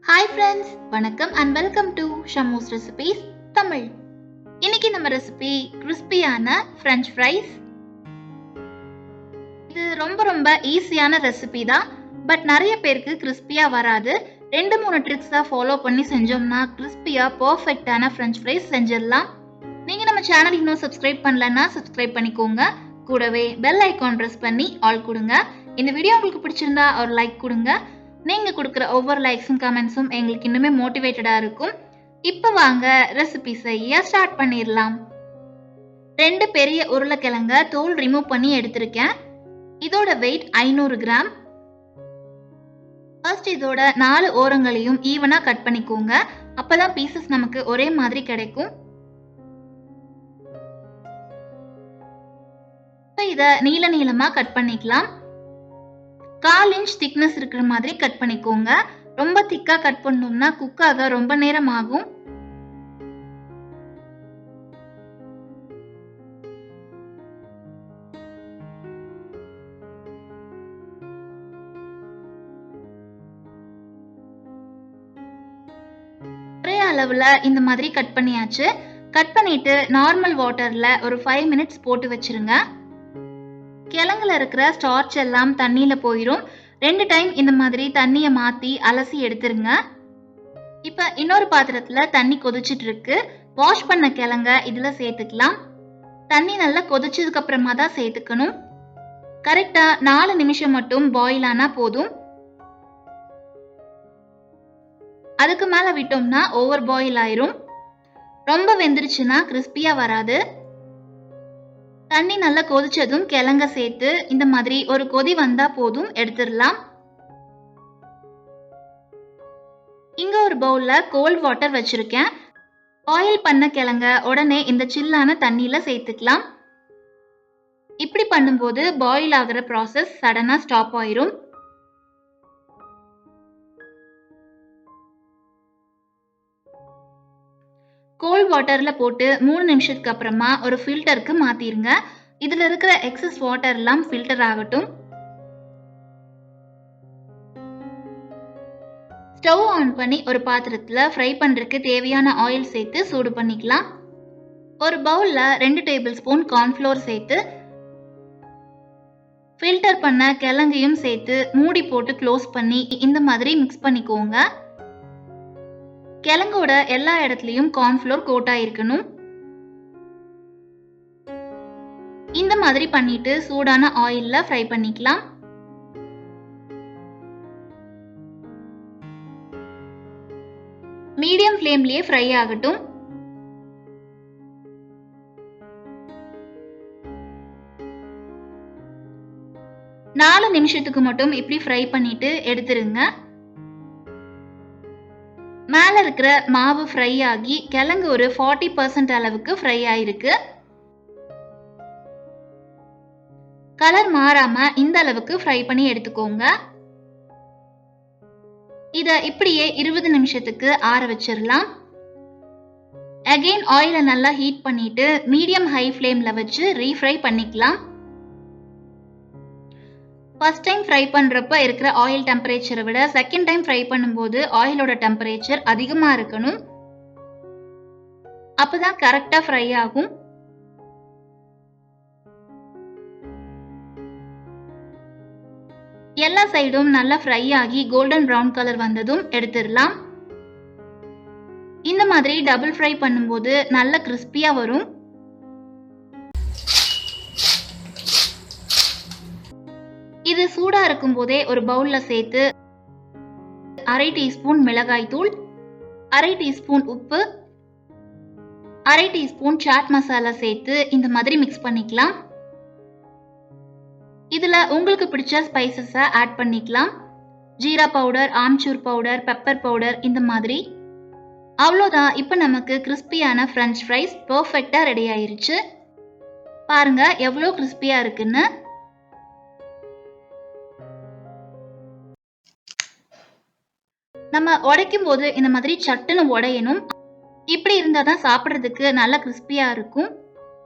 Hi friends, வணக்கம் and welcome to Shamu's recipes Tamil. இன்னைக்கு நம்ம ரெசிபி கிறிஸ்பியான ஃப்ரெஞ்ச் ஃப்ரைஸ். இது ரொம்ப ஈஸியான ரெசிபி தான். பட் நிறைய பேருக்கு கிறிஸ்பியா வராது. 2-3 ட்ரிக்ஸை ஃபாலோ பண்ணி செஞ்சோம்னா கிறிஸ்பியா பர்ஃபெக்டான ஃப்ரெஞ்ச் ஃப்ரைஸ் செஞ்சிடலாம். நீங்க நம்ம சேனல் இன்னும் சப்ஸ்கிரைப் பண்ணலன்னா சப்ஸ்கிரைப் பண்ணிக்கோங்க. கூடவே பெல் ஐகான் ப்ரெஸ் பண்ணி ஆல் கொடுங்க. இந்த வீடியோ உங்களுக்கு பிடிச்சிருந்தா ஒரு லைக் கொடுங்க. நீங்க கொடுக்குற ஒவ்வொரு லைக்ஸும் கமெண்ட்ஸும் எங்களுக்கு இன்னுமே மோட்டிவேட்டடா இருக்கும். இப்போ வாங்க ரெசிபி செய்ய ஸ்டார்ட் பண்ணிடலாம். 2 பெரிய உருளைக்கிழங்க தோல் ரிமூவ் பண்ணி எடுத்திருக்கேன். இதோட வெயிட் 500 கிராம். ஃபர்ஸ்ட் இதோட 4 ஓரங்களையும் ஈவனா கட் பண்ணிக்கோங்க. அப்பதான் பீசஸ் நமக்கு ஒரே மாதிரி கிடைக்கும். இத நீள நீளமா கட் பண்ணிக்கலாம். 1/4 இன்ச் திக்னஸ் இருக்கிற மாதிரி கட் பண்ணிக்கோங்க. ரொம்ப திக்கா கட் பண்ணோம்னா குக் ஆக ரொம்ப நேரம் ஆகும். ஒரே அளவுல இந்த மாதிரி கட் பண்ணியாச்சு. கட் பண்ணிட்டு நார்மல் வாட்டர்ல ஒரு 5 மினிட்ஸ் போட்டு வச்சிருங்க. கிழங்குல இருக்கிற ஸ்டார்ச் எல்லாம் தண்ணியில போயிடும். 2 டைம் இந்த மாதிரி தண்ணிய மாத்தி அலசி எடுத்துருங்க. இப்ப இன்னொரு பாத்திரத்துல தண்ணி கொதிச்சிட்டு இருக்கு. வாஷ் பண்ண கிழங்க இதுல சேர்த்துக்கலாம். தண்ணி நல்லா கொதிச்சதுக்கு அப்புறமா தான் சேர்த்துக்கணும். கரெக்டா 4 நிமிஷம் மட்டும் பாயில் ஆனா போதும். அதுக்கு மேல விட்டோம்னா ஓவர் பாயில் ஆயிரும். ரொம்ப வெந்துருச்சுன்னா கிறிஸ்பியா வராது. தண்ணி நல்லா கொதிச்சதும் கிழங்க சேர்த்து இந்த மாதிரி ஒரு கொதி வந்தா போதும், எடுத்துடலாம். இங்க ஒரு பவுல்ல கோல்ட் வாட்டர் வச்சிருக்கேன். பாயில் பண்ண கிழங்க உடனே இந்த சில்லான தண்ணியில சேர்த்துக்கலாம். இப்படி பண்ணும்போது பாயில் ஆகிற ப்ராசஸ் சடனா ஸ்டாப் ஆயிரும். கோல்ட் வாட்டர்ல போட்டு 3 நிமிஷத்துக்கு அப்புறமா ஒரு ஃபில்டருக்கு மாத்திருங்க. இதுல இருக்கிற எக்ஸஸ் வாட்டர் எல்லாம் ஃபில்டர் ஆகட்டும். ஸ்டவ் ஆன் பண்ணி ஒரு பாத்திரத்துல ஃப்ரை பண்றதுக்கு தேவையான ஆயில் சேர்த்து சூடு பண்ணிக்கலாம். ஒரு பவுல்ல 2 டேபிள் ஸ்பூன் கார்ன்ஃப்ளோர் சேர்த்து ஃபில்டர் பண்ண கிழங்கையும் சேர்த்து மூடி போட்டு க்ளோஸ் பண்ணி இந்த மாதிரி மிக்ஸ் பண்ணிக்கோங்க. கிழங்கோட எல்லா இடத்துலயும் கார்ன்ஃப்ளோர் கோட் ஆயிருக்கணும். இந்த மாதிரி பண்ணிட்டு சூடான ஆயில்ல ஃப்ரை பண்ணிக்கலாம். மீடியம் ஃப்ளேம்லயே ஃப்ரை ஆகட்டும். நாலு நிமிஷத்துக்கு மட்டும் இப்படி ஃப்ரை பண்ணிட்டு எடுத்துருங்க. மேல இருக்கிற மாவு ஃப்ரை ஆகி கிழங்கு ஒரு 40% அளவுக்கு ஃப்ரை ஆயிருக்கு. கலர் மாறாம இந்த அளவுக்கு ஃப்ரை பண்ணி எடுத்துக்கோங்க. இத இப்படியே 20 நிமிஷத்துக்கு ஆற வச்சிடலாம். அகைன் ஆயிலை நல்லா ஹீட் பண்ணிட்டு மீடியம் ஹை ஃப்ளேம்ல வச்சு ரீஃப்ரை பண்ணிக்கலாம். ஃபர்ஸ்ட் டைம் ஃப்ரை பண்றப்ப இருக்கிற ஆயில் டெம்பரேச்சரை விட செகண்ட் டைம் ஃப்ரை பண்ணும்போது ஆயிலோட டெம்பரேச்சர் அதிகமா இருக்கணும். அப்பதான் கரெக்டா ஃப்ரை ஆகும். எல்லா சைடும் நல்லா ஃப்ரை ஆகி கோல்டன் பிரவுன் கலர் வந்ததும் எடுத்துடலாம். இந்த மாதிரி டபுள் ஃப்ரை பண்ணும்போது நல்ல கிறிஸ்பியா வரும். இது சூடா இருக்கும் போதே ஒரு பவுல்ல சேர்த்து 1/2 டீஸ்பூன் மிளகாய் தூள், 1/2 டீஸ்பூன் உப்பு, 1/2 டீஸ்பூன் சாட் மசாலா சேர்த்து இந்த மாதிரி மிக்ஸ் பண்ணிக்கலாம். இதுல உங்களுக்கு பிடிச்ச ஸ்பைசஸை ஆட் பண்ணிக்கலாம். Jeera powder, amchur powder, pepper powder இந்த மாதிரி. அவ்வளோதான், இப்போ நமக்கு கிறிஸ்பியான ஃப்ரெஞ்ச் ஃப்ரைஸ் பர்ஃபெக்டா ரெடி ஆயிருச்சு. பாருங்க எவ்வளோ கிறிஸ்பியா இருக்குன்னு. நம்ம உடைக்கும் போது இந்த மாதிரி சட்டுன்னு உடையணும். இப்படி இருந்தா தான் சாப்பிட்றதுக்கு நல்ல கிறிஸ்பியா இருக்கும்.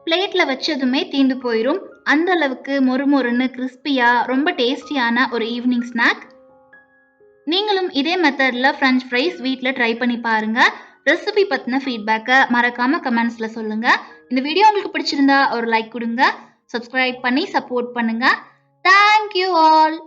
பிளேட்ல வச்சதுமே தீந்து போயிடும். அந்த அளவுக்கு மொறுமொறுன்னு கிறிஸ்பியா ரொம்ப டேஸ்டியான ஒரு ஈவினிங் ஸ்நாக். நீங்களும் இதே மெத்தட்ல ஃப்ரெஞ்ச் ஃப்ரைஸ் வீட்ல ட்ரை பண்ணி பாருங்க. ரெசிபி பத்தின ஃபீட்பேக்கை மறக்காம கமெண்ட்ஸ்ல சொல்லுங்க. இந்த வீடியோ உங்களுக்கு பிடிச்சிருந்தா ஒரு லைக் கொடுங்க. சப்ஸ்கிரைப் பண்ணி சப்போர்ட் பண்ணுங்க. Thank you all.